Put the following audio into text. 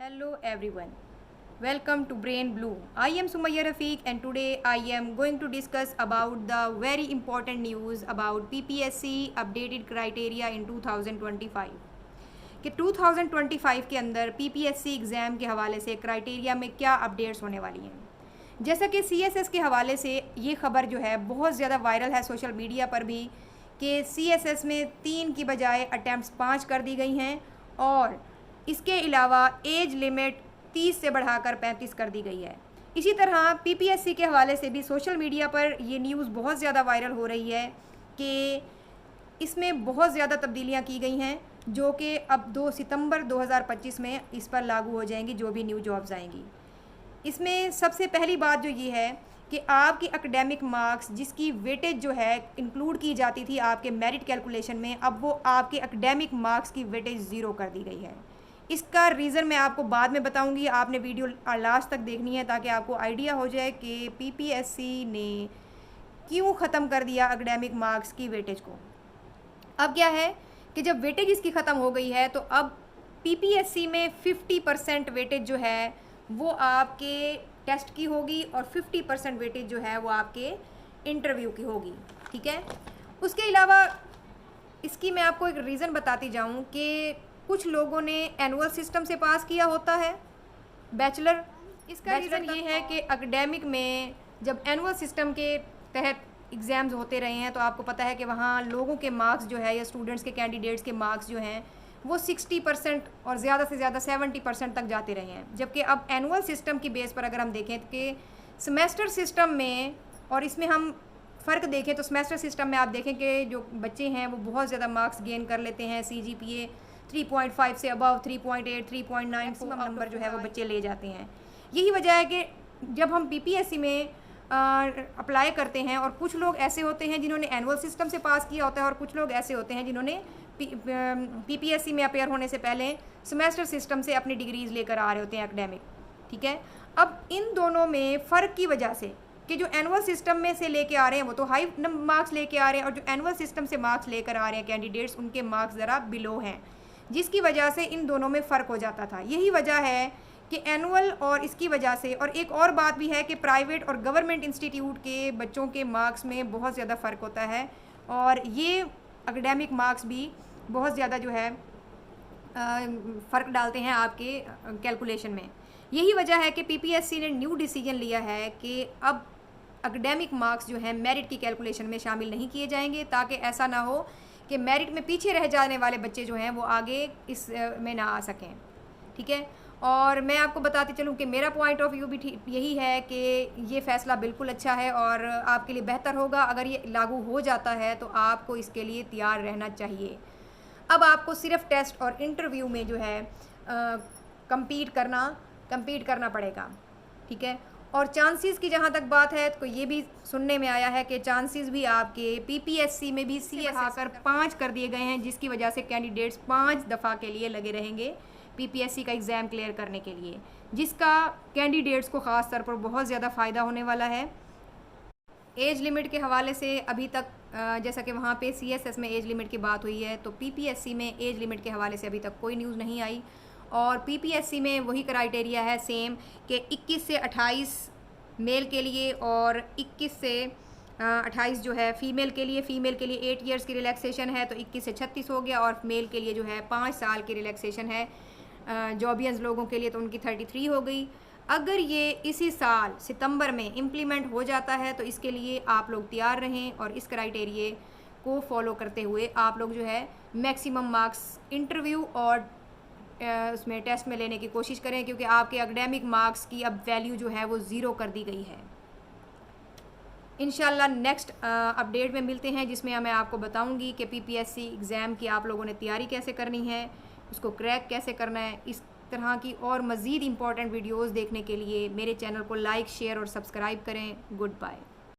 Hello everyone. Welcome to Brain Blue. I am Sumayya Rafiq and today I am going to discuss about the very important news about PPSC updated criteria in 2025 कि 2025 के अंदर PPSC exam के हवाले से criteria में क्या updates होने वाली हैं। जैसा कि CSS के हवाले से ये ख़बर जो है बहुत ज़्यादा वायरल है सोशल मीडिया पर भी कि CSS में 3 की बजाय अटैम्प्ट्स 5 कर दी गई हैं और इसके अलावा एज लिमिट 30 से बढ़ाकर 35 कर दी गई है। इसी तरह PPSC के हवाले से भी सोशल मीडिया पर ये न्यूज़ बहुत ज़्यादा वायरल हो रही है कि इसमें बहुत ज़्यादा तब्दीलियां की गई हैं जो कि अब 2 सितंबर 2025 में इस पर लागू हो जाएंगी जो भी न्यू जॉब्स आएंगी। इसमें सबसे पहली बात जो ये है कि आपकी एकेडमिक मार्क्स जिसकी वेटेज जो है इंक्लूड की जाती थी आपके मेरिट कैलकुलेशन में, अब वो आपके एकेडमिक मार्क्स की वेटेज ज़ीरो कर दी गई है। इसका रीज़न मैं आपको बाद में बताऊंगी, आपने वीडियो लास्ट तक देखनी है ताकि आपको आइडिया हो जाए कि PPSC ने क्यों ख़त्म कर दिया एकेडमिक मार्क्स की वेटेज को। अब क्या है कि जब वेटेज इसकी ख़त्म हो गई है तो अब PPSC में 50% वेटेज जो है वो आपके टेस्ट की होगी और 50% वेटेज जो है वो आपके इंटरव्यू की होगी। ठीक है, उसके अलावा इसकी मैं आपको एक रीज़न बताती जाऊं कि कुछ लोगों ने एनुअल सिस्टम से पास किया होता है बैचलर। इसका रीज़न ये है कि एकेडमिक में जब एनुअल सिस्टम के तहत एग्ज़ाम्स होते रहे हैं तो आपको पता है कि वहाँ लोगों के मार्क्स जो है या स्टूडेंट्स के कैंडिडेट्स के मार्क्स जो हैं वो 60% और ज़्यादा से ज़्यादा 70% तक जाते रहे हैं। जबकि अब एनुअल सिस्टम की बेस पर अगर हम देखें कि सेमेस्टर सिस्टम में और इसमें हम फ़र्क देखें तो सेमेस्टर सिस्टम में आप देखें कि जो बच्चे हैं वो बहुत ज़्यादा मार्क्स गेन कर लेते हैं। CGPA 3.5 से अबव 3.8 3.9 मैक्सिमम नंबर जो है वो बच्चे ले जाते हैं। यही वजह है कि जब हम PPSC में अप्लाई करते हैं और कुछ लोग ऐसे होते हैं जिन्होंने एनुअल सिस्टम से पास किया होता है और कुछ लोग ऐसे होते हैं जिन्होंने PPSC में अपेयर होने से पहले सेमेस्टर सिस्टम से अपनी डिग्रीज़ लेकर आ रहे होते हैं एकेडमिक। ठीक है, अब इन दोनों में फ़र्क की वजह से कि जो एनुअल सिस्टम में से लेके आ रहे हैं वो तो हाई मार्क्स लेके आ रहे हैं और जो एनुअल सिस्टम से मार्क्स लेकर आ रहे हैं कैंडिडेट्स उनके मार्क्स ज़रा बिलो हैं, जिसकी वजह से इन दोनों में फ़र्क हो जाता था। यही वजह है कि एनुअल और इसकी वजह से, और एक और बात भी है कि प्राइवेट और गवर्नमेंट इंस्टीट्यूट के बच्चों के मार्क्स में बहुत ज़्यादा फ़र्क होता है और ये एकेडमिक मार्क्स भी बहुत ज़्यादा जो है फ़र्क डालते हैं आपके कैलकुलेशन में। यही वजह है कि PPSC ने न्यू डिसीजन लिया है कि अब एकेडमिक मार्क्स जो हैं मेरिट की कैलकुलेशन में शामिल नहीं किए जाएंगे ताकि ऐसा ना हो कि मेरिट में पीछे रह जाने वाले बच्चे जो हैं वो आगे इस में ना आ सकें। ठीक है, और मैं आपको बताती चलूँ कि मेरा पॉइंट ऑफ व्यू भी यही है कि ये फ़ैसला बिल्कुल अच्छा है और आपके लिए बेहतर होगा। अगर ये लागू हो जाता है तो आपको इसके लिए तैयार रहना चाहिए। अब आपको सिर्फ टेस्ट और इंटरव्यू में जो है कम्पीट करना पड़ेगा। ठीक है, और चांसेस की जहाँ तक बात है तो ये भी सुनने में आया है कि चांसेस भी आपके PPSC में भी CSS कर 5 कर दिए गए हैं, जिसकी वजह से कैंडिडेट्स 5 दफ़ा के लिए लगे रहेंगे PPSC का एग्ज़ाम क्लियर करने के लिए, जिसका कैंडिडेट्स को ख़ास तौर पर बहुत ज़्यादा फ़ायदा होने वाला है। एज लिमिट के हवाले से अभी तक जैसा कि वहाँ पे CSS में एज लिमिट की बात हुई है तो PPSC में एज लिमिट के हवाले से अभी तक कोई न्यूज़ नहीं आई और PPSC में वही क्राइटेरिया है सेम कि 21 से 28 मेल के लिए और 21 से 28 जो है फ़ीमेल के लिए 8 इयर्स की रिलैक्सेशन है तो 21 से 36 हो गया और मेल के लिए जो है 5 साल की रिलैक्सेशन है। जॉबियंस लोगों के लिए तो उनकी 33 हो गई। अगर ये इसी साल सितंबर में इम्प्लीमेंट हो जाता है तो इसके लिए आप लोग तैयार रहें और इस क्राइटेरिए को फॉलो करते हुए आप लोग जो है मैक्सिमम मार्क्स इंटरव्यू और उसमें टेस्ट में लेने की कोशिश करें क्योंकि आपके एकेडमिक मार्क्स की अब वैल्यू जो है वो ज़ीरो कर दी गई है। इंशाल्लाह नेक्स्ट अपडेट में मिलते हैं जिसमें मैं आपको बताऊंगी कि PPSC एग्ज़ाम की आप लोगों ने तैयारी कैसे करनी है, उसको क्रैक कैसे करना है। इस तरह की और मज़ीद इम्पॉर्टेंट वीडियोज़ देखने के लिए मेरे चैनल को लाइक, शेयर और सब्सक्राइब करें। Good bye.